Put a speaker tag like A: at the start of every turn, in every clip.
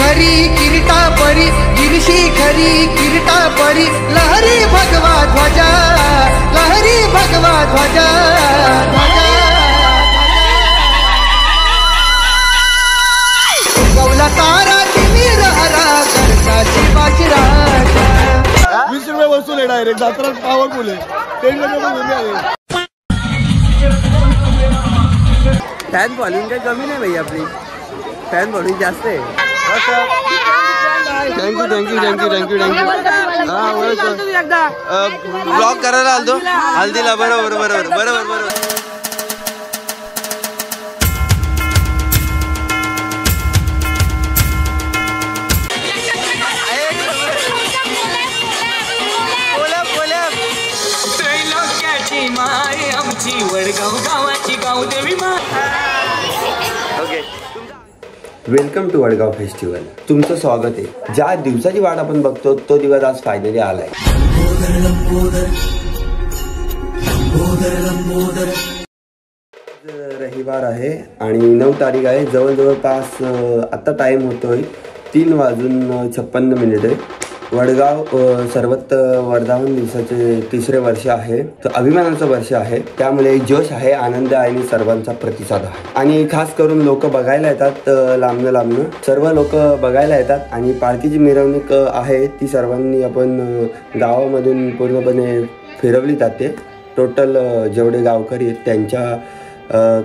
A: खरी किरीटा परी गिरशी खरी किरीटा परी लहरी भगवा ध्वजा लहरी भगवा ध्वजा गौला तारा तिमीर हरा करताची बाजीराजा
B: 20 रुपये वसूल आहे डायरेक्ट जात्रा पॉवरफुल आहे
C: फॅन फॉलोइंग काही कमी नाही भाई आपली फॅन फॉलोइंग जास्त आहे थँक्यू ब्लॉग करायला आलतो हल्दीला बरोबर
D: माय आमची वडगाव गावाची गावदेवी
C: okay welcome to Vadgaon festival तुमचं स्वागत आहे ज्या दिवसाची वाट आपण बघतो तो दिवस आज फायनली आलाय रविवार आहे आणि 9 तारीख आहे जवळपास आता टाइम होतोय 3:56 वडगाव सर्वत्र वर्धावन दिवसाचे 3रे वर्ष आहे तर अभिमानाचं वर्ष आहे त्यामुळे जोश आहे आनंद आहे आणि सर्वांचा प्रतिसाद आहे आणि खास करून लोक बघायला येतात लांबनं सर्व लोक बघायला येतात आणि पालखीची मिरवणूक आहे ती सर्वांनी आपण गावामधून पूर्णपणे फिरवली जाते टोटल जेवढे गावकरी आहेत त्यांच्या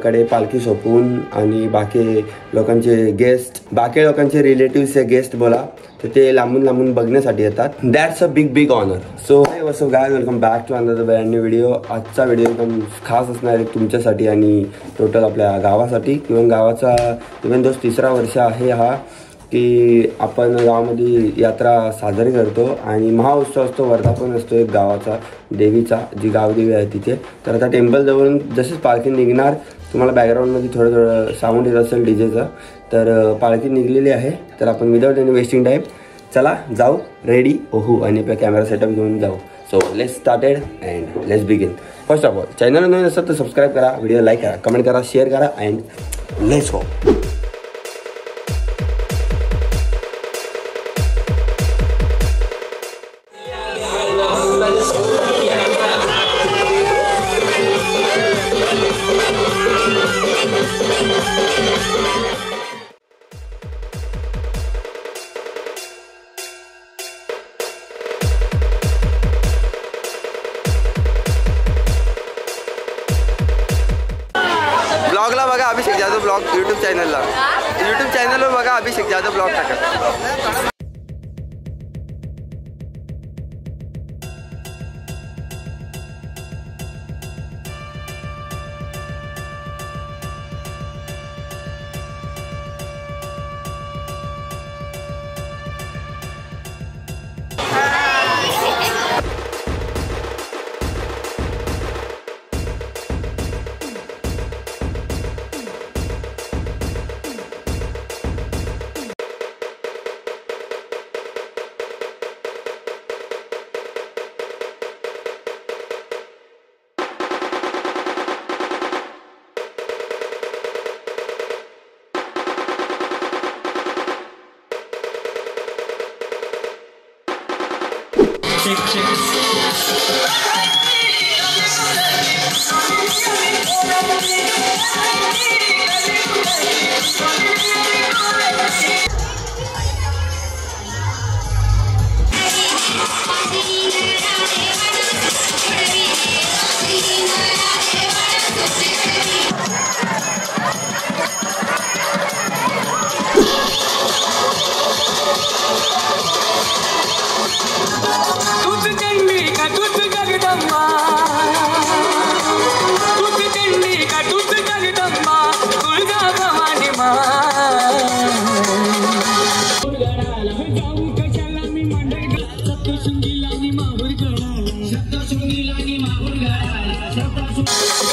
C: कडे पालखी सोपवून आणि बाकी लोकांचे रिलेटिव्हचे गेस्ट बोला तर ते लांबून बघण्यासाठी येतात that's a big honour so what's up guys welcome back to another brand new video आजचा व्हिडिओ एकदम खास असणार आहे तुमच्यासाठी आणि टोटल आपल्या गावासाठी किंवा गावाचा इव्हन 3रा वर्ष आहे हा की आपण गावामध्ये यात्रा साजरी करतो आणि महाउत्सव असतो वर्धापन असतो एक गावाचा देवीचा जी गावदेवी आहे तिथे तर आता टेम्पल जवळून जशीच पालखी निघणार तुम्हाला बॅकग्राऊंडमध्ये थोडं साऊंड येत असेल डीजेचं तर पालखी निघलेली आहे तर आपण विदाउट एनी वेस्टिंग टाईम चला जाऊ रेडी ओहू आणि आपला कॅमेरा सेटअप घेऊन जाऊ so let's started and let's begin first of all channel नवीन असेल तर सबस्क्राईब करा व्हिडिओ लाईक करा कमेंट करा शेअर करा अँड लेट्स गो ब्लॉगला बघा अभिषेक जाधव ब्लॉग यूट्यूब चॅनलवर बघा अभिषेक जाधव ब्लॉग टाका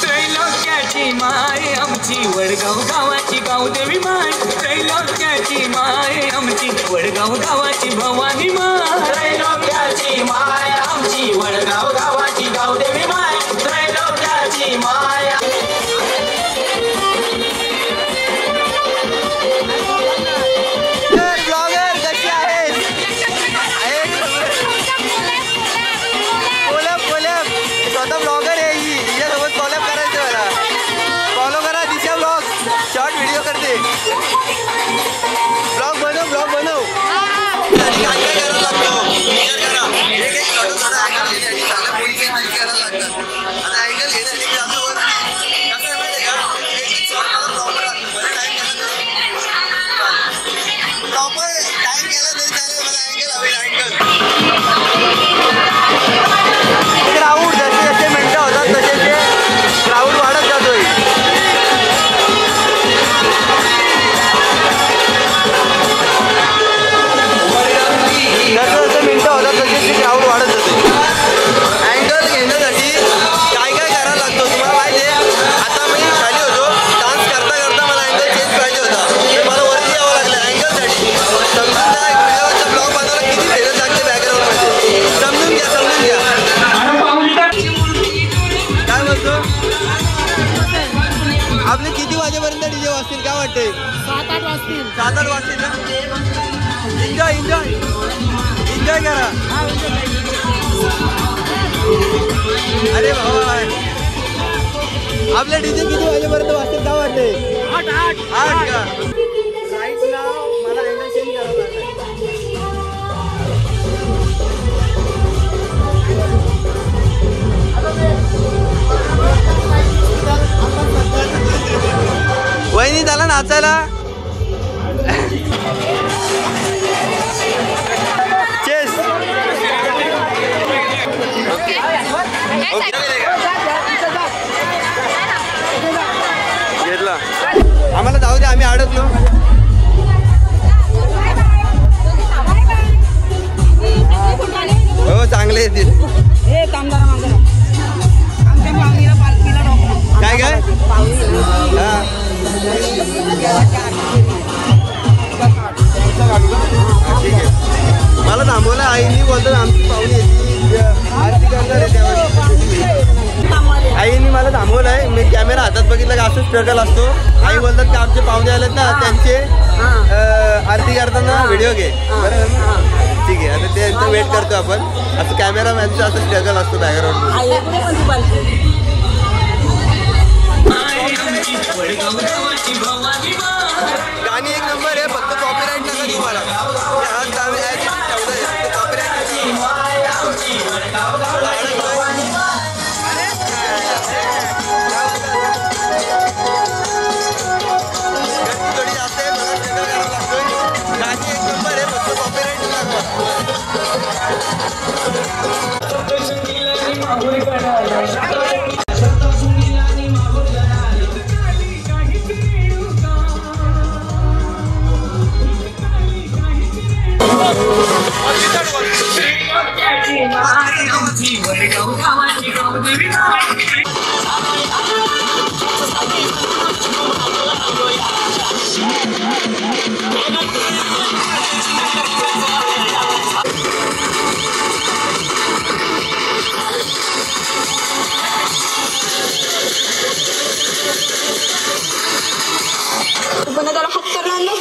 D: त्रैलोक्याची माय आमची वडगाव गावाची गावदेवी माय त्रैलोक्याची माय आमची वडगाव गावाची भवानी माय त्रैलोक्याची माय आमची वडगाव गावाची गावदेवी माय त्रैलोक्याची माय
C: ब्लॉगर काय काय करायला लागतो विचार करा. एक एक छोटा छोटा अँगल घेण्यासाठी चांगल्या पोझिशन करायला लागतात. आता अँगल घेण्यासाठी मी जातो वर. कसं आहे माहिती आहे का, एक शॉट मला प्रॉपर लागतो. मला टाइम गेला प्रॉपर टाइम गेला तरी चालेल. मला अँगल हवे अँगल. क्राऊड जसे जसे मिनटं होतात तसे ते क्राऊड वाढत जातोय. जसं जसं मिनटं होतात तसे ते क्राऊड वाढत जाते. अँगल घेण्यासाठी काय काय करायला लागतो तुम्हाला माहिती आहे. आता मी खाली होतो डान्स करता करता मला अँगल चेंज पाहिजे होता. मला वरती यावं लागलं अँगलसाठी. समजून त्या व्हिडिओचा ब्लॉग बनवायला किती मेहनत लागते बॅकग्राऊंडमध्ये. समजून घ्या समजून घ्या. काय बोलतो आपले किती वाजेपर्यंत डीजे वाजतील काय वाटते.
B: 7-8 वाजतील.
C: 7-8 वाजतील ना. एन्जॉय एन्जॉय एन्जॉय करा. अरे भावा आपले डीजे किती वाजेपर्यंत वाजतील काय वाटते. 8 का. राईट नाव मला अँगल चेंज करावं लागेल. वहिनी झाला नाचायला. चेस घेतला. आम्हाला जाऊ दे आम्ही अडकलो. हो चांगले येतील. काय काय हा ठीक आहे. मला थांबवलं आईनी बोलतात आमची पाहुणी येते आरती करणार आहे तेव्हा. आईनी मला थांबवलं आहे. मी कॅमेरा हातात बघितलं का असं स्ट्रगल असतो. आई बोलतात का आमचे पाहुणे आलेत ना त्यांचे आरती करताना व्हिडिओ घे. बरोबर ठीक आहे. आता त्यांचं वेट करतो आपण. असं कॅमेरामॅनचं असं स्ट्रगल असतो बॅकग्राऊंड. गाणी एक नंबर आहे. फक्त कॉपीराईट नका देऊ मला. थोडी जास्त आहे मला स्ट्रगल करावं लागतोय. गाणी एक नंबर आहे. फक्त कॉपीराईट नका.
E: त्याला हात करणार नाही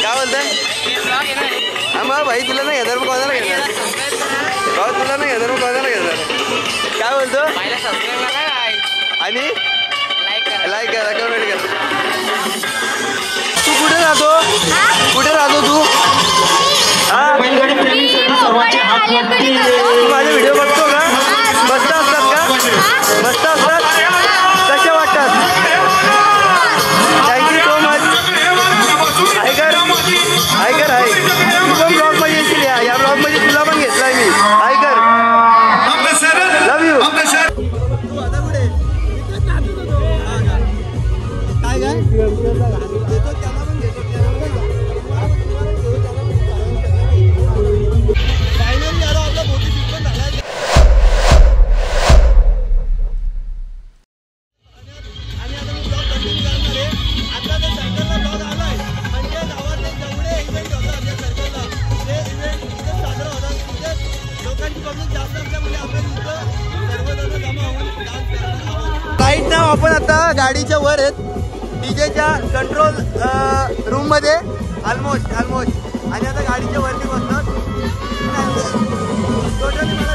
C: काय बोलताय. हा मग भाई तुला नाही घेणार मग कोणाला घेणार. भाऊ तुला नाही घेणार मग कोणाला घेणार. काय बोलतो आणि लाईक करा कमेंट करा. तू कुठे राहतो. कुठे राहतो तू. माझे व्हिडिओ बघतो का. मस्त असतात का. मस्त असतात. कसे वाटतात. Thank you so much. ऐकर आहे तू पण ब्लॉगमध्ये येशील. या ब्लॉगमध्ये तुला पण घेतलाय मी. ऐकर लव यू. काय काय राईट नाव आपण आता गाडीच्या वर आहेत. डीजेच्या कंट्रोल रूम मध्ये ऑलमोस्ट आणि आता गाडीच्या वरती बसणार. टोटली मला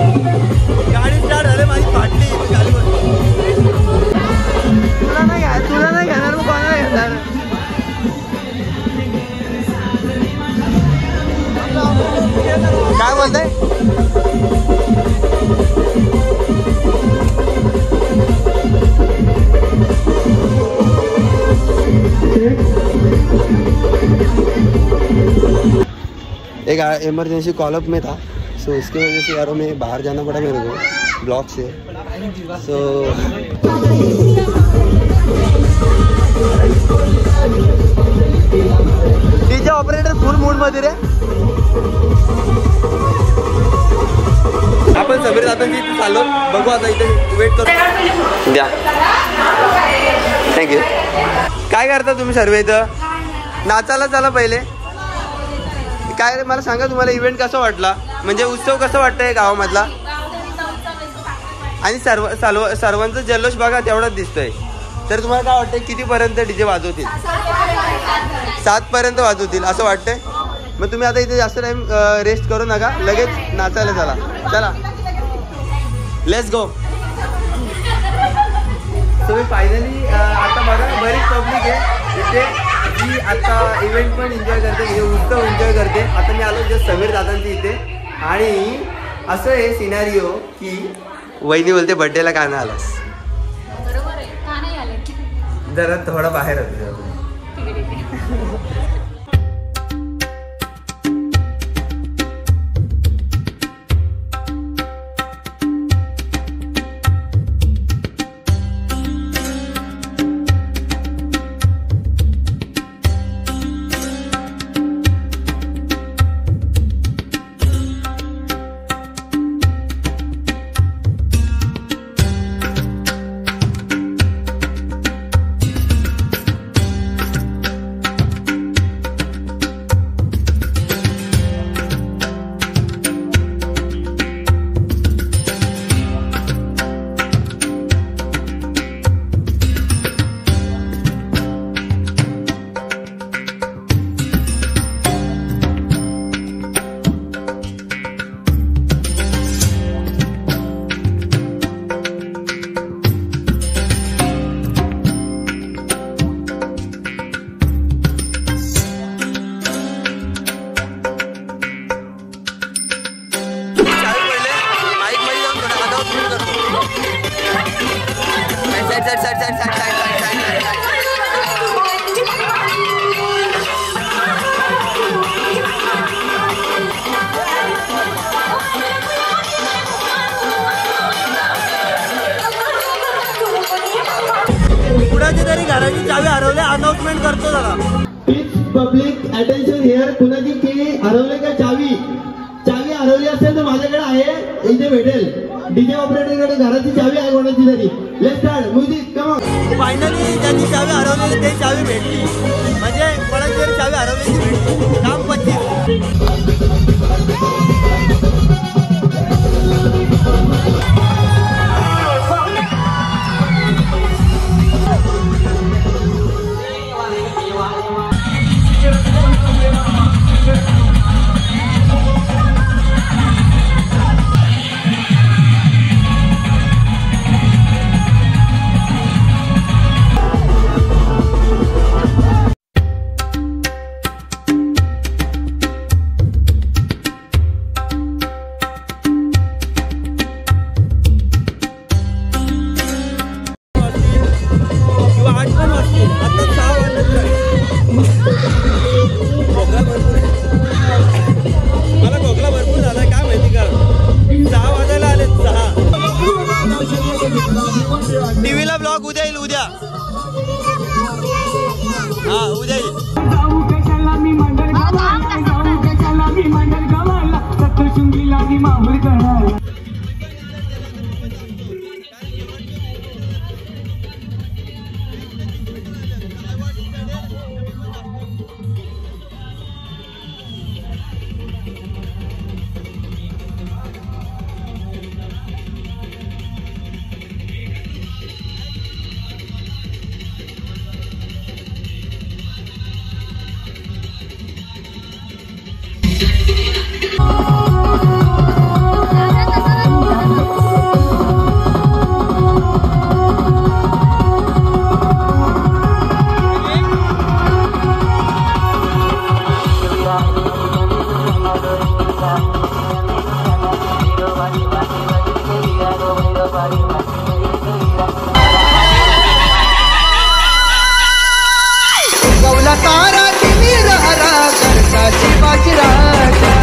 B: गाडी स्टार्ट झाली माझी फाटली गाडी
A: तुला नाही घेणार मग कोणाला घेणार. काय बोलताय? एक इमरजेंसी कॉलअप में था, सो इसकी वजह से यारों में बाहर जाना पड़ा मेरे को ब्लॉक से. So DJ operator full mood मध्ये रे. आपण समीर दादांची इथे चाललो, बघू आता इथे वेट करू द्या. थँक्यू. काय करता तुम्ही सर्व इथं? नाचायला चला पहिले. काय मला सांगा, तुम्हाला इव्हेंट कसा वाटला, म्हणजे उत्सव कसा वाटतंय गावामधला? आणि सर्वांचा जल्लोष बघा तेवढाच दिसतोय. तर तुम्हाला काय वाटतंय कितीपर्यंत डीजे वाजवतील? 7 पर्यंत वाजवतील असं वाटतंय. मग तुम्ही आता इथे जास्त टाइम रेस्ट करू नका, लगेच नाचायला चला. चला लेट्स गो. तुम्ही फायनली आता बघा बरीच पब्लिक आहे इथे जी आता इव्हेंट पण एन्जॉय करते, म्हणजे उत्सव एन्जॉय करते. आता मी आलो जस्ट समीर दादांची इथे, आणि असं आहे सिनारिओ की वहिनी बोलते बर्थडेला का नाही आलास? जरा थोडा बाहेर होतो. कुणाची तरी घराची चावी हरवली, अनाउन्समेंट करतो जरा. Please public attention here. कुणाची की हरवले का चावी हरवली असेल तर माझ्याकडे आहे, इथे भेटेल. डीजे ऑपरेटरकडे घराची चावी आहे कोणाची तरी. Let's start music come on. Finally ज्यांची चावी हरवलेली ते चावी भेटली, म्हणजे कोणाची तरी चावी हरवलेली भेटली. काम 25.
F: गवला तारा तिनी रारा करताची बाजीराजा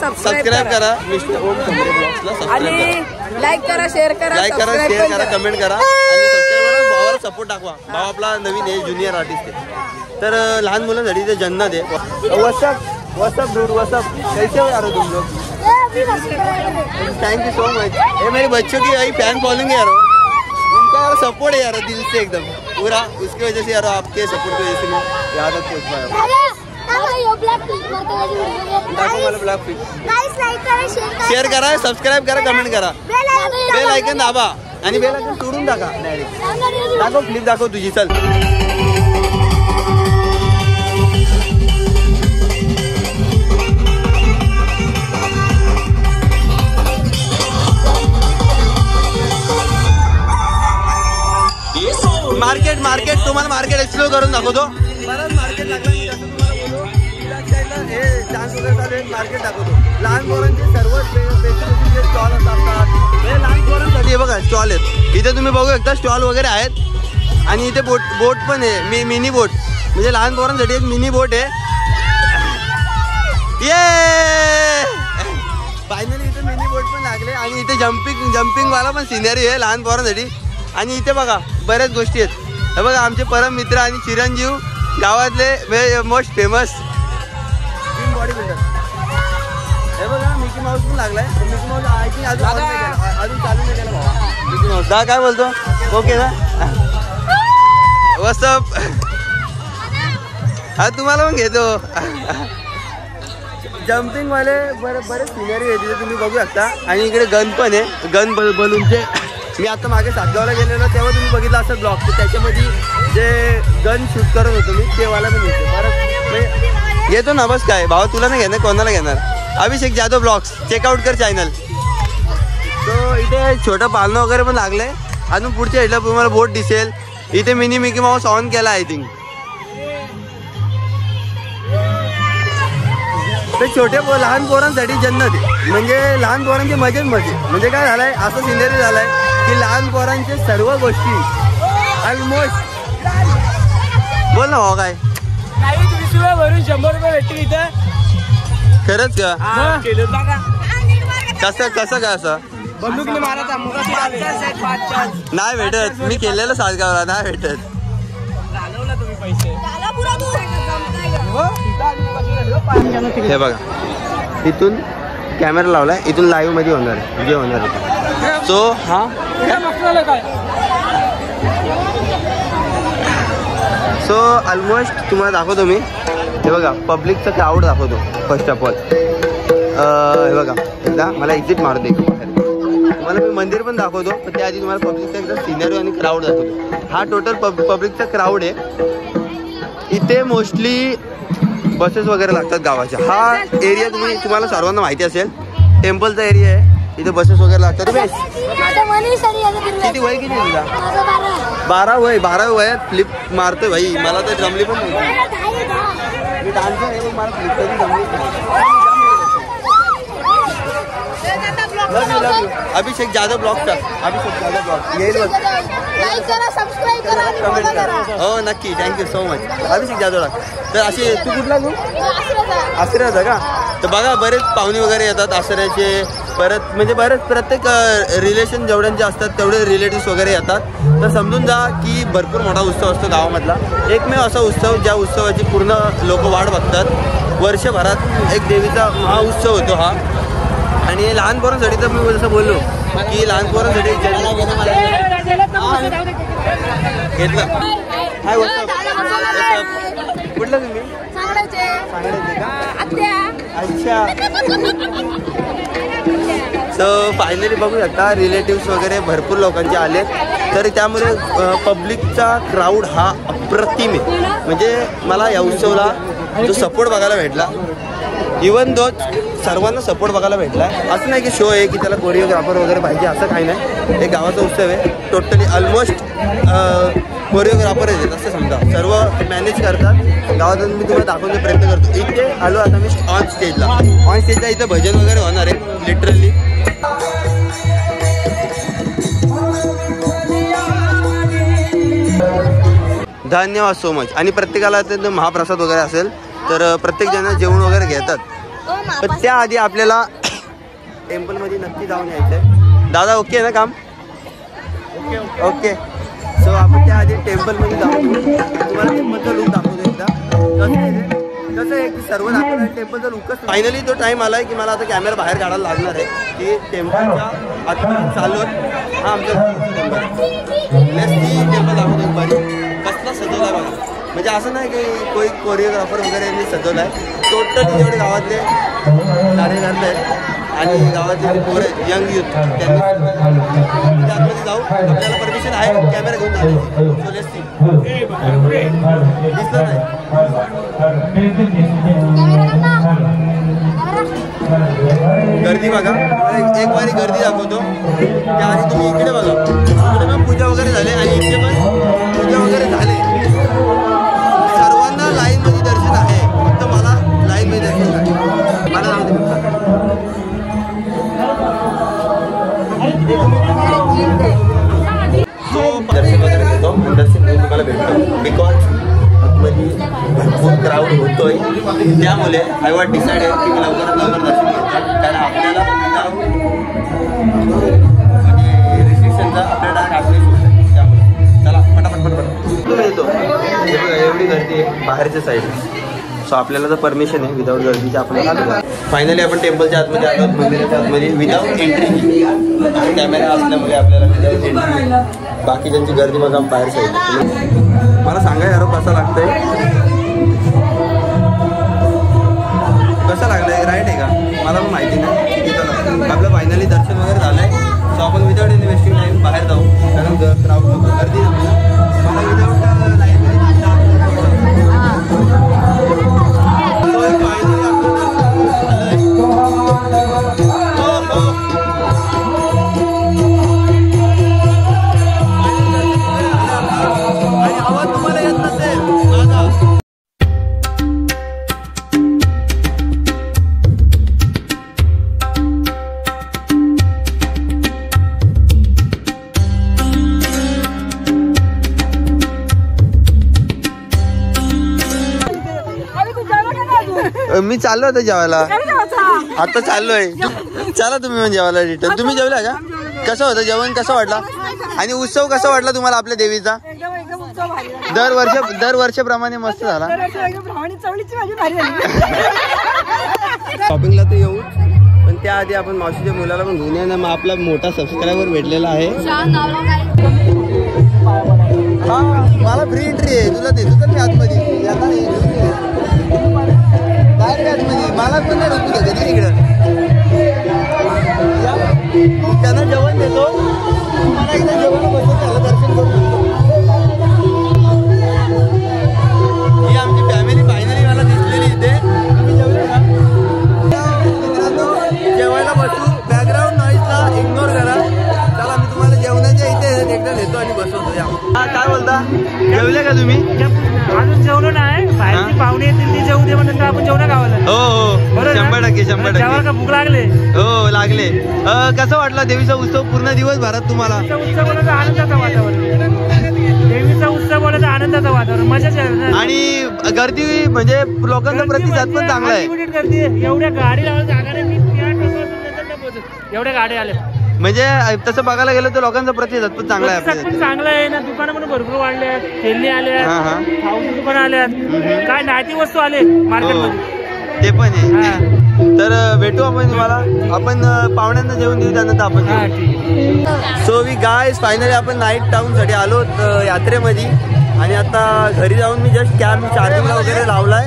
C: सबस्क्राइब करा मिस्टर ओम ठोंबरे ब्लॉग्सला
E: आणि लाईक करा, शेअर करा,
C: कमेंट करा आणि सबस्क्राइब करा. भावाला सपोर्ट दाखवा. भाव आपला नवीन आहे, ज्युनियर आर्टिस्ट आहे. तर लहान मुलांसाठी ते जन्नत आहे. व्हाट्सअप डूड व्हाट्सअप कैसे हो यार तुम लोग? Thank you so much. ये मेरे बच्चों की यही फैन फॉलोइंग है यार. उनका यार सपोर्ट है यार दिल से एकदम पूरा. उसकी वजह से यार आपके सपोर्ट की वजह से मैं यहाँ तक पहुँच पाया. शेअर करा, सबस्क्राईब करा, कमेंट करा, बेल आयकन दाबा आणि बेल आयकन सोडून टाका. डायरेक्ट दाखव, क्लिप दाखव तुझी. चल मार्केट तुम्हाला मार्केट एक्सप्लोर करून दाखवतो. बरंच मार्केट लागलं. डान्स वगैरे चालू आहे. मार्केट दाखवतो. लहान पोरांचे सर्व जे स्टॉल असतात हे लहान पोरांसाठी. हे बघा स्टॉल आहेत इथे, तुम्ही बघू शकता. स्टॉल वगैरे आहेत आणि इथे बोट पण आहे. मिनी बोट म्हणजे लहान पोरांसाठी एक मिनी बोट आहे. ये फायनली इथे मिनी बोट पण लागले आणि इथे जम्पिंग वाला पण सिनरी आहे लहान पोरांसाठी. आणि इथे बघा बऱ्याच गोष्टी आहेत. हे बघा आमचे परम मित्र आणि चिरंजीव गावातले मोस्ट फेमस बॉडी बिल्डर. हे बघा मिकी माऊस पण लागलाय. मिकी माऊस आय थिंक अजून चालू नाही केला बाबा. मिकी माऊस दा काय बोलतो? ओके ना व्हॉट्सअप. हा तुम्हाला पण घेतो. जम्पिंग वाले बरेच सिनरी आहे तिथे तुम्ही बघू शकता. आणि इकडे गन पण आहे. गन बलूनचे. मी आता मागे सातगावला गेलेलो तेव्हा तुम्ही बघितलं असं ब्लॉग. त्याच्यामध्ये जे गन शूट करत होतो मी ते वाला पण येतो. बरं येतो ना बस. काय भावा तुला नाही घेणार, कोणाला घेणार? अभिषेक जाधव ब्लॉग्स चेकआउट कर चॅनल. तो इथे छोटं पालनं वगैरे पण लागलंय. अजून पुढच्या साईडला तुम्हाला बोट दिसेल. इथे मिनी मिकी माऊस ऑन केला आय थिंक. ते छोटे लहान पोरांसाठी जन्नत आहे. म्हणजे लहान पोरांची मजेच मजे. म्हणजे काय झालंय असं सिनेरी झालंय की लहान पोरांचे सर्व गोष्टी ऑलमोस्ट बोल ना हो काय
B: नाही 20 रुपये भरून 100 रुपये भेटतील इथं.
C: खरंच का कसं कसं काय असं
B: बंदूकने मारायचा
C: नाही भेटत मी केलेलं सासगावला नाही भेटत
B: घालवला तुम्ही पैसे.
C: हे बघा इथून कॅमेरा लावलाय इथून लाईव्ह मध्ये होणार आहे जे होणार आहे सो हा सो ऑलमोस्ट तुम्हाला दाखवतो मी हे बघा पब्लिकचा क्राऊड दाखवतो फर्स्ट ऑफ ऑल हे बघा एकदा मला एक्झिट मारू दे तुम्हाला मी मंदिर पण दाखवतो पण त्याआधी तुम्हाला पब्लिकचा एकदा सिनेरी आणि क्राऊड दाखवतो हा टोटल पब्लिकचा क्राऊड आहे इथे मोस्टली बसेस वगैरे लागतात गावाच्या हा एरिया तुम्हाला सर्वांना माहिती असेल टेम्पलचा एरिया आहे इथे बसेस वगैरे लागतात किती वय किती तुला 12 वयात फ्लिप मारतोय भाई मला तर जमली पण नाही मी डान्सर आहे पण मला फ्लिप कधी जमली अभिषेक जाधव ब्लॉग कर अभिषेक जाधव ब्लॉग येईल बघ हो नक्की थँक्यू सो मच अभिषेक जाधव तर असे तू कुठला तू आश्रयाचा का तर बघा बरेच पाहुणे वगैरे येतात आश्रयाचे परत म्हणजे बरेच प्रत्येक रिलेशन जेवढ्यांचे असतात तेवढे रिलेटिव्स वगैरे येतात तर समजून जा की भरपूर मोठा उत्सव असतो गावामधला एकमेव असा उत्सव ज्या उत्सवाची पूर्ण लोक वाट बघतात वर्षभरात एक देवीचा हा उत्सव होतो हा आणि लहान पोरांसाठी तर मी जसं बोललो की लहान पोरांसाठी घेतलं हाय कुठलं तुम्ही सांगायचे का अच्छा सो फायनली बघू शकता रिलेटिव्स वगैरे भरपूर लोकांचे आले तर त्यामुळे पब्लिकचा क्राऊड हा अप्रतिम आहे म्हणजे मला या उत्सवाला जो सपोर्ट बघायला भेटला इवन दो सर्वांना सपोर्ट बघायला भेटला असं नाही की शो आहे की त्याला कोरिओग्राफर वगैरे पाहिजे असं काही नाही एक गावाचा उत्सव आहे टोटली ऑलमोस्ट कोरिओग्राफर आहेत असं समजा सर्व मॅनेज करतात गावातून मी तुम्हाला दाखवण्याचा प्रयत्न करतो इथे आलो आता मी ऑन स्टेजला इथं भजन वगैरे होणार आहे लिटरली धन्यवाद सो मच आणि प्रत्येकाला ते महाप्रसाद वगैरे असेल तर प्रत्येक जण जेवण वगैरे घेतात पण त्याआधी आपल्याला टेम्पलमध्ये नक्की जाऊन यायचं आहे दादा ओके आहे ना काम ओके सो आपण त्याआधी टेम्पलमध्ये जाऊन तुम्हाला टेम्पलचा लुक दाखवतो एकदा कसं आहे की सर्व दाखवणार टेम्पलचा लुकच फायनली तो टाईम आला आहे की मला आता कॅमेरा बाहेर काढायला लागणार आहे की टेम्पलच्या आतमध्ये चालून हा आमच्या टेम्पल दाखवतो बरी कसला सजवला आहे बघा म्हणजे असं नाही की कोई कोरिओग्राफर वगैरे यांनी सजवलं आहे टोटली जेवढे गावातले कार्यकर्ते आहेत आणि गावातले पोरं आहेत यंग युथ त्यांनी त्यामध्ये जाऊ आपल्याला परमिशन आहे कॅमेरा घेऊन जाण्याची दिसलं नाही गर्दी बघा एक वारी गर्दी दाखवतो त्याआधी तुम्ही इकडे बघा इकडे पण पूजा वगैरे झाले आणि इथे पण पूजा वगैरे झाले सर्वांना लाईन मध्ये दर्शन आहे फक्त मला लाईन मध्ये दर्शन आहे मला दर्शन वगैरे घेतो दर्शन घेऊन तुम्हाला भेटतो बिकॉज आतमध्ये भरपूर क्राऊड होतोय त्यामुळे आय वॉट डिसाइड आहे की मी लवकरात लवकर दर्शन घेतो कारण आपल्याला म्हणजे रिस्ट्रिक्शनचा आपल्याला ॲक्सेस होत आहे त्यामुळे चला पटापट तुम्ही येतो हे बघा एवढी गर्दी आहे बाहेरच्या साईडला सो आपल्याला जर परमिशन आहे विदाऊट गर्दीच्या आपल्याला फायनली आपण टेम्पलच्या आतमध्ये आलो मंदिराच्या आतमध्ये विदाऊट एंट्री कॅमेरा असल्यामुळे आपल्याला विदाऊट एंट्री बाकी त्यांची गर्दी बघा बाहेर साईड मला सांगा यार कसं लागतंय कसं लागलंय राईट आहे का मला पण माहिती नाही तिथं लागतं आपलं फायनली दर्शन वगैरे झालंय सो आपण विदाऊट इन्व्हेस्टिंग टाईम बाहेर जाऊ कारण क्राऊड गर्दी मला विदाऊट मी चाललो होतो जेवायला, आता चाललोय. चला तुम्ही पण जेवायला रिटर्न. तुम्ही जेवला का? कसं होतं जेवण, कसं वाटला आणि उत्सव कसा वाटला तुम्हाला आपल्या देवीचा? दरवर्षाप्रमाणे मस्त झाला. शॉपिंगला तर येऊ, पण त्याआधी आपण मावशीच्या मुलाला पण घेऊन येणार. मग आपला मोठा सबस्क्रायबर भेटलेला आहे. हा मला फ्री एंट्री आहे, तुला देतो तर मी आतमध्ये आतमध्ये. मला पण नाही रोखू शकत इकडं. त्यांना जेवण देतो, तुम्हाला एकदा जेवण बसून त्याला दर्शन करू शकतो. ही आमची फॅमिली फायनली मला दिसलेली इथे. तुम्ही जेवले का? मित्रांनो जेवायला बसू, बॅकग्राऊंड नॉईजला इग्नोर करा. चला मी तुम्हाला जेवणाच्या इथे एकदा नेतो आणि बसवतो. या काय बोलता, जेवले का तुम्ही?
G: अजून जेवलो नाही, बाहेरची पाहुणे येतील ते जेवू दे म्हणून आपण जेवणा गावाला.
C: हो 100%
G: भूक लागले.
C: हो लागले. कसं वाटलं देवीचा उत्सव पूर्ण दिवसभरात तुम्हाला?
G: उत्सव बोलायचं आनंदाचं वातावरण, देवीचा उत्सव बोलायचं आनंदाचं वातावरण, मजाच आहे.
C: आणि गर्दी म्हणजे लोकांचा प्रतिसाद पण चांगला आहे.
G: गर्दी एवढ्या गाडी लावायला जागा नाही, मी एवढ्या गाड्या आल्या.
C: म्हणजे तसं बघायला गेलं तर लोकांचा प्रतिसाद पण चांगला आहे.
G: पण चांगला आहे ना, दुकानं पण भरपूर वाढले आहेत, खेळणी आल्या, खाऊची दुकानं आल्यात, काय नाती वस्तू आले मार्केटमध्ये,
C: ते पण आहे. तर भेटू आपण तुम्हाला, आपण पाहुण्यांना जेवण देऊ त्यानंतर आपण. सो वी गाईज फायनली आपण नाईट टाऊन साठी आलो यात्रेमध्ये. आणि आता घरी जाऊन मी जस्ट कॅम्प चार्जिंगला वगैरे लावलाय.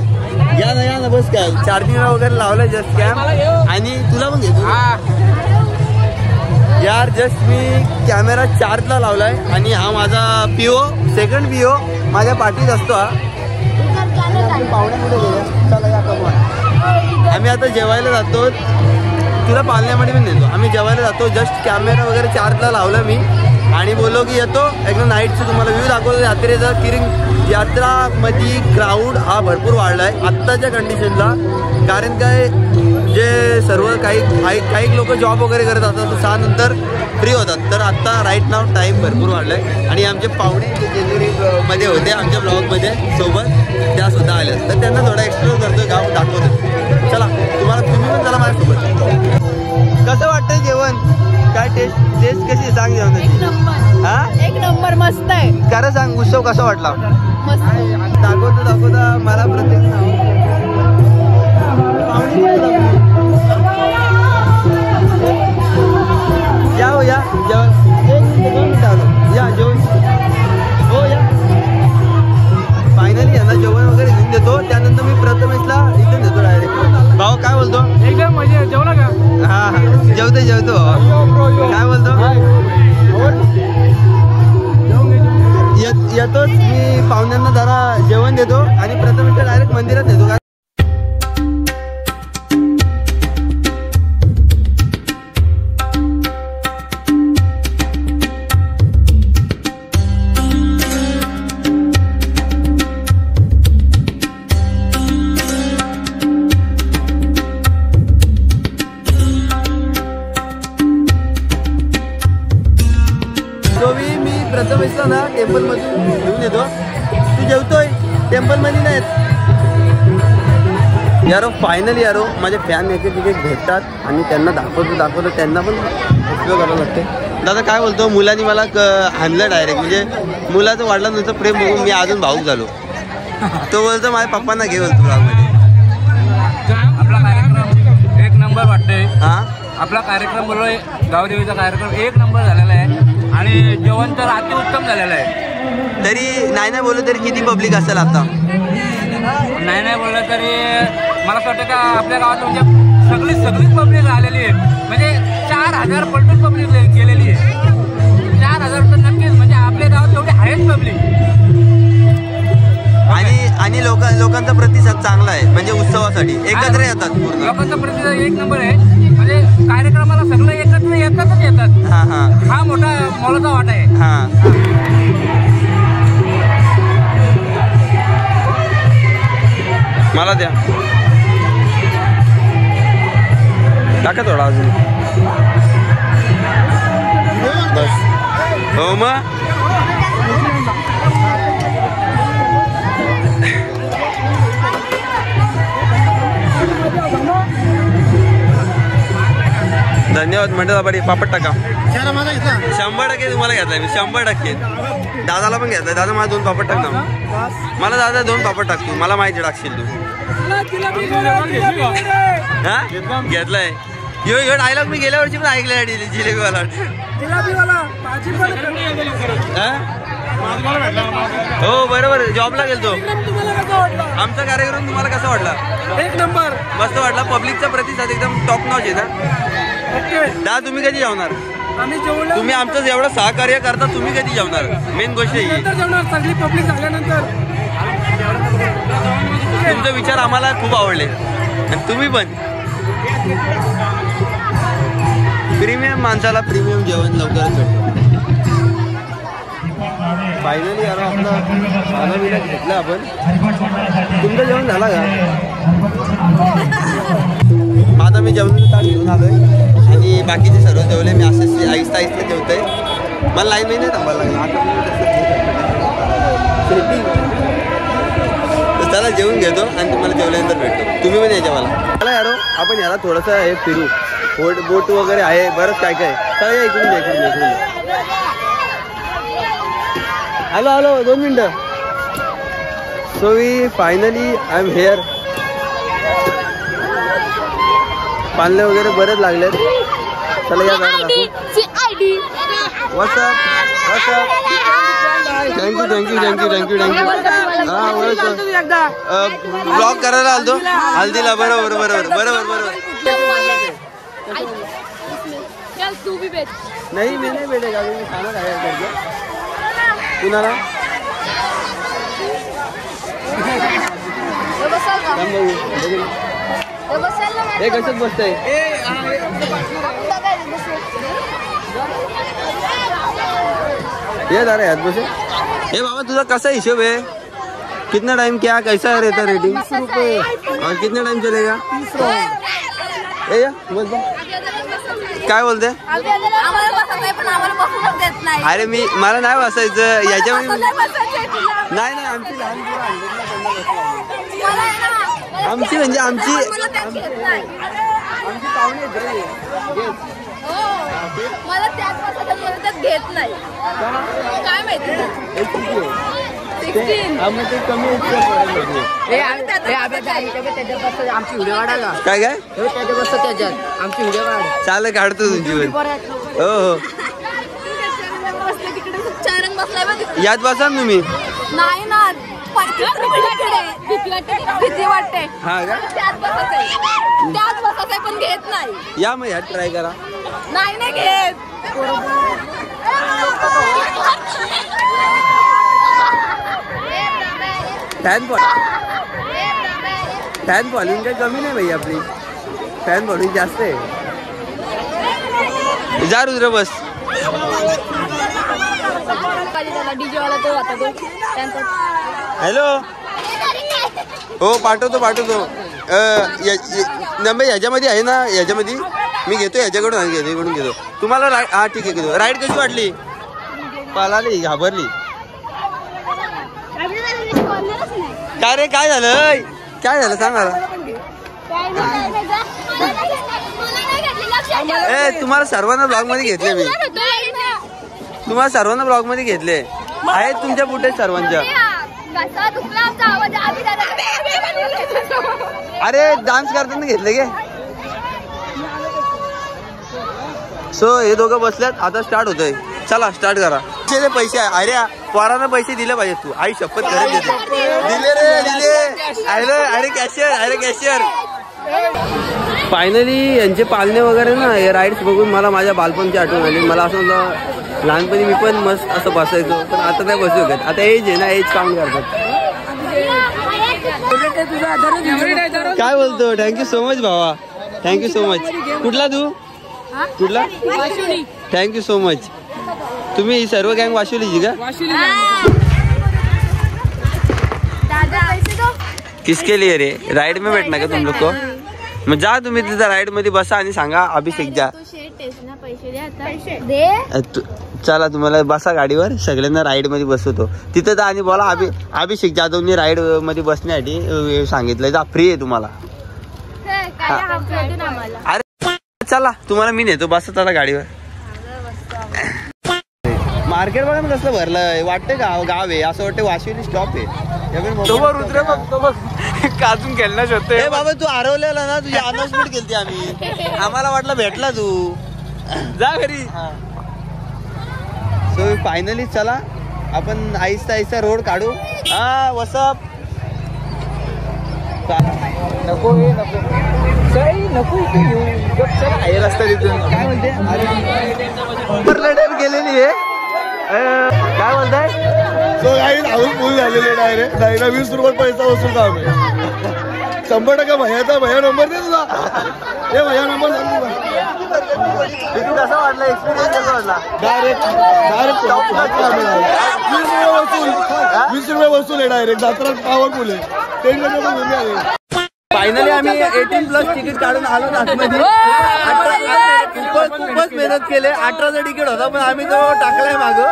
C: या ना बस काय चार्जिंगला वगैरे लावलाय जस्ट कॅम्प. आणि तुला पण घेतो यार, जस्ट मी कॅमेरा चार्जला लावलाय. आणि हा माझा PO, सेकंड PO माझ्या पाठीत असतो हा. पाहुण्यामध्ये चला या कमवा. आम्ही आता जेवायला जातो, तुला पालण्यामध्ये पण नेतो. आम्ही जेवायला जातो, जस्ट कॅमेरा वगैरे चार्जला लावला मी आणि बोललो की येतो एकदम नाईटचं तुम्हाला व्ह्यू दाखवतो यात्रेचा. किरिंग यात्रामध्ये क्राऊड हा भरपूर वाढला आहे आत्ताच्या कंडिशनला. कारण काय जे सर्व काही लोक जॉब वगैरे करत असतात, तर 6 नंतर फ्री होतात. तर आत्ता राईट नाव टाईम भरपूर वाढला आहे. आणि आमचे पाहुणे जे जेजुरीमध्ये होते आमच्या ब्लॉगमध्ये सोबत, त्यासुद्धा आल्या. तर त्यांना थोडा एक्सप्लोर करतो, गाव दाखवतो. चला तुम्ही पण चला माझ्यासोबत. कसं वाटतंय जेवण, काय टेस्ट कशी सांग जेवणाची? हा
E: एक नंबर मस्त आहे.
C: खरं सांग, उत्सव कसा वाटला?
E: मस्त.
C: दाखवता मला प्रत्येक या हो या जेवण या जेवण हो या. फायनली यांना जेवण वगैरे घेऊन देतो, त्यानंतर मी प्रथमेशला इथून देतो डायरेक्ट. भाऊ काय बोलतो?
G: एकदम मजा. जेवला का?
C: हा जेवतो काय बोलतो? येतोच मी पाहुण्यांना जरा जेवण देतो आणि प्रथमेशला डायरेक्ट मंदिरात नेतो. मी प्रथमेशला ना टेम्पलमधून घेऊन येतो. तू जेवतोय टेम्पलमध्ये नाहीत यारो. फायनली यारो माझे फॅन एक भेटतात आणि त्यांना दाखवतो त्यांना पण उपयोग करावं लागते. दादा काय बोलतो, मुलांनी मला आणलं डायरेक्ट. म्हणजे मुलाचं वडिलांचं प्रेम बघून मी अजून भावूक झालो. तो बोलतो माझ्या पप्पांना घे बोलतो ब्लॉगमध्ये.
G: आपला कार्यक्रम एक नंबर वाटतंय.
C: हां
G: आपला कार्यक्रम बोललो गावदेवीचा कार्यक्रम एक नंबर झालेला आहे आणि जेवण तर अतिउत्तम झालेलं आहे.
C: तरी नाही बोललो तरी किती पब्लिक असेल आता?
G: नाही बोललं तरी मला असं वाटतं का आपल्या गावात म्हणजे सगळीच पब्लिक आलेली आहे. म्हणजे 4000 पलटून पब्लिक गेलेली आहे. 4000 तर नक्कीच, म्हणजे आपल्या गावात तेवढे आहेच पब्लिक.
C: आणि लोकांचा प्रतिसाद चांगला आहे. म्हणजे उत्सवासाठी एकत्र येतात पूर्ण.
G: लोकांचा प्रतिसाद एक नंबर आहे. म्हणजे कार्यक्रमाला सगळं एकत्र येतात. हा मोठा मोलाचा वाटा आहे.
C: मला द्या टाका थोडा अजून बस. हो मग धन्यवाद मंडळापाडी. पापड टाका 100% तुम्हाला घेतलाय मी 100%. दादाला पण घेतलाय. दादा मला 2 पापड टाक ना. मला दादा 2 पापड टाक तू. मला माहिती टाकशील तू. हा घेतलाय. यो डायलॉग मी गेल्या वर्षी पण ऐकलाय जिलेबीवाला. हो बरोबर जॉबला गेलतो. आमचा कार्यक्रम तुम्हाला कसा वाटला?
B: 1 नंबर
C: मस्त वाटला. पब्लिकचा प्रतिसाद एकदम टॉप नॉच आहे ना. दादा तुम्ही कधी जेवणार? तुम्ही आमचं एवढं सहकार्य करता, तुम्ही कधी जेवणार? मेन गोष्ट आहे
B: सगळी पब्लिक झाल्यानंतर.
C: तुमचे विचार आम्हाला खूप आवडले आणि तुम्ही पण. प्रीमियम माणसाला प्रीमियम जेवण लवकरच भेटतं. फायनली याला आपला खाना बिना घेतला आपण. तुमचं जेवण झाला का? आता मी जेवण ताट घेऊन आलोय आणि बाकीचे सर्व जेवले. मी असं आहिस्ता आहिस्ता जेवतोय. मला लाईन नाही थांबायला लागला. आता त्याला जेवून घेतो आणि तुम्हाला जेवल्यानंतर भेटतो. तुम्ही पण या जेवायला. चला यारो आपण याला थोडंसं हे फिरू. बोट वगैरे आहे बरंच काय काय. चला या इकडून द्या इकडून द्या. हॅलो 2 मिनटं. So we finally I am here. पालने वगैरे बरेच लागलेत. चला या व्हॉट्सअप. थँक्यू. हा ब्लॉग करायला आलतो हल्दीला. बरोबर. नाही मी नाही भेटेगा. मी खाणार आहे कुणाला. हे कशात बसतंय? ये दादा याद बसे. हे बाबा तुझा कसा हिशोब है? कितना टाइम क्या कैसा रहता रेटिंग? 30 रुपये. और कितना टाइम चलेगा? 30 रुपये. या बस काय बोलते? अरे मला नाही बसायचं याच्यामध्ये. नाही आमची लहान आमची म्हणजे आमची पाहुणे
E: मला त्याच वर्षात घेत नाही. काय माहिती
H: आमची व्हिडिओ काढा.
C: काय
H: त्याच्यात आमची व्हिडिओ काढ.
C: चालेल काढतो तुमची पण. हो यात बसा ना तुम्ही.
E: नाही ना भीती वाटते.
C: हा का?
E: त्याच बसायचं पण घेत नाही.
C: या मग यात ट्राय करा.
E: नाही घेत.
C: फॅन फॉलोइंग काही कमी नाही भाई आपली. फॅन फॉलोइंग जास्त आहे. जा रुद्र बस. हॅलो हो पाठवतो नंबर ह्याच्यामध्ये आहे ना. ह्याच्यामध्ये मी घेतो ह्याच्याकडून घेतो तुम्हाला. हा ठीक आहे घेतो. राईड कशी वाटली? पळाली घाबरली. काय रे काय झालं सांग मला. तुम्हाला सर्वांना ब्लॉग मध्ये घेतले मी. तुम्हाला सर्वांना ब्लॉग मध्ये घेतले आहेत. तुमच्या फुटेज सर्वांच्या. अरे डान्स करताना घेतले गे. सो हे दोघं बसल्यात. आता स्टार्ट होतोय. चला स्टार्ट करा. पैसे अरे पोरांना पैसे दिले पाहिजे. तू आई शपथ करत दिले अरे कॅशियर. फायनली यांचे पालने वगैरे ना हे राईड्स बघून मला माझ्या बालपणची आठवण आली. मला असं होतं लहानपणी मी पण मस्त असं बसायचो. पण आता नाही बसू शकत. आता एज आहे ना. एज काउंट करतात. काय बोलतो? थँक्यू सो मच भावा. Thank you so much. कुठला तू? कुठला? Thank you so much. तुम्ही सर्व गँग वाशिवलीची का? किसके लिए रे? राइड में बैठना का तुम लोग को? मग जा तुम्ही तिथं राइड मध्ये बसा आणि सांगा अभिषेक जा. चला तुम्हाला बसा गाडीवर. सगळ्यांना राइड मध्ये बसवतो तिथं जा आणि बोला अभिषेक जाधवनी राइड मध्ये बसण्यासाठी सांगितलंय. जा फ्री आहे तुम्हाला. अरे चला तुम्हाला मी नेतो बस आता गाडीवर. मार्केट बघा ना कसलं भरलंय. वाटतं गाव आहे असं वाटतं. वाशिवली स्टॉप आहे.
G: रुद्र बघतो बघ काजून खेळण्याच होते.
C: ए बाबा तू हरवलेला ना. तुझी अनाउन्समेंट केली आम्ही. आम्हाला वाटलं भेटला तू.
G: जा घरी.
C: सो फायनली चला आपण आहिस्ता आहिस्ता रोड काढू. हा वसप
G: नको नको आहे रस्ता तिथून.
C: काय म्हणते. अरे गेलेली आहे. काय बोलताय.
B: सो काही हाऊस फुल झालेले डायरेक्ट. जायला 20 रुपये पैसा वसूल काम आहे. 100% भैयाचा भैया नंबर दे तुझा. हे भैया नंबर सांग तुझा.
C: कसा वाटला एक्सपिरियन्स कसा वाटला.
B: डायरेक्ट 20 रुपये वसूल आहे डायरेक्ट. जात्रा पॉवरफुल आहे. टेंशन नको घेऊन आले.
C: फायनली आम्ही 18+ तिकीट काढून आलो आतमध्ये. खूपच मेहनत केले. 18चा तिकीट होता पण आम्ही तो टाकलाय मागं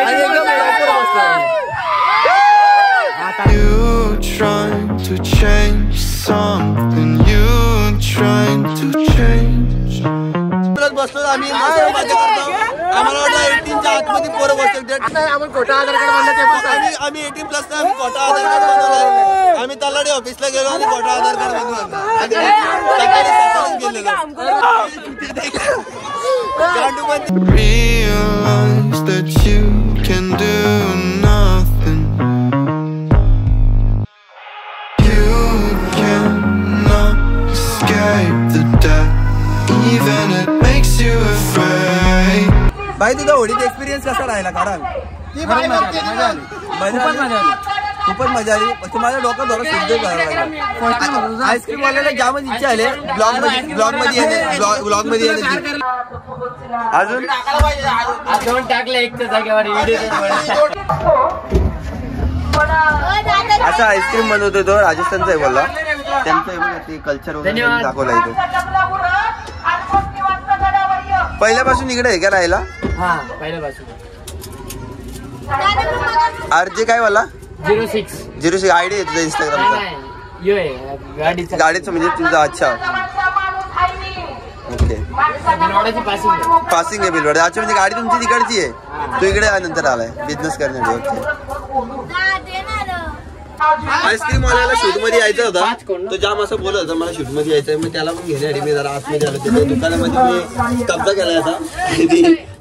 C: आणि एकदम प्रॉपर बसलो.
F: You trying to change something, you trying to change.
C: बसलो आम्ही. आम्हाला वाटलं 18च्या आतमध्ये पोरं बसतो.
G: आपण खोटा आधार कार्ड बनलं.
C: आम्ही 18+ आम्ही खोटा आधार कार्ड बनवलं. आम्ही तलाठी ऑफिसला गेलो आणि खोटा आधार कार्ड बनवलं. सकाळीच गेलेलो.
F: Realize that you can do nothing. You cannot escape the death, even it makes you afraid.
C: भाई तुझा होडीचा एक्सपिरियन्स कसा राहिला. कारण खूपच मजा आली. माझ्या डोक्यात थोडं शुद्ध करायला लागलं. आईस्क्रीम वाल्याला जामच इच्छा आली ब्लॉग मध्ये येण्याची. अजून
G: टाकलं एक जागेवर
C: असा आईस्क्रीम बनवतो तो. राजस्थानचा आहे बोलला. त्यांचं कल्चर वगैरे दाखवला इथे. पहिल्यापासून इकडे आहे का राहायला.
G: हा पहिल्यापासून.
C: आरजे काय वाला
G: 06
C: आयडी आहे तुझा इंस्टाग्रामचा. गाडीचं म्हणजे तुझा. अच्छा ओके. पासिंग आहे बिलवाडा. अच्छा म्हणजे गाडी तुमची तिकडची आहे. तू इकडे नंतर आलाय बिझनेस करण्यासाठी. ओके. आईस्क्रीम वाल्याला शूट मध्ये यायचा होता. तो जाम असं बोलत होता मला शूट मध्ये यायचंय. मग त्याला पण घेण्यासाठी मी जरा आतमध्ये आलो. त्याच्या दुकानामध्ये मी कब्जा केला होता.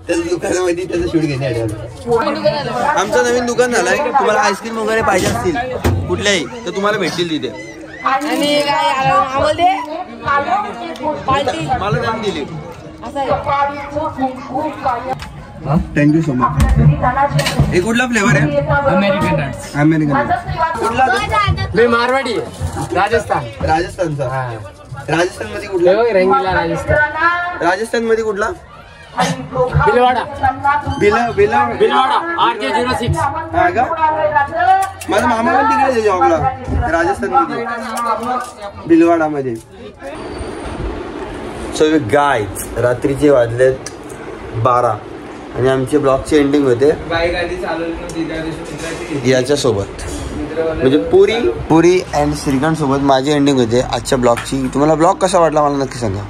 C: त्याच्या दुकानामध्ये त्याचं शूट घेण्यासाठी आलो. आमचं नवीन दुकान झालंय. तुम्हाला आईस्क्रीम वगैरे पाहिजे असतील कुठल्याही तर तुम्हाला भेटतील तिथे. मला त्यांनी दिली. Thank you so much. हे कुठला फ्लेवर आहे. अमेरिकन. कुठला.
G: मी मारवाडी राजस्थानचा.
C: राजस्थान मध्ये कुठला.
G: रंगीला राजस्थान.
C: राजस्थान मध्ये कुठला.
G: बिलवाडा.
C: बिलवाडा
G: RJ 06.
C: हा का. माझा मामा पण तिकडे जॉबला राजस्थान मध्ये बिलवाडा मध्ये. सो गाईज रात्रीचे वाजलेत 12 आणि आमचे ब्लॉगचे एंडिंग होते याच्यासोबत. म्हणजे पुरी अँड श्रीखंड सोबत माझी एंडिंग होते आजच्या ब्लॉगची. तुम्हाला ब्लॉग कसा वाटला मला नक्की सांगा.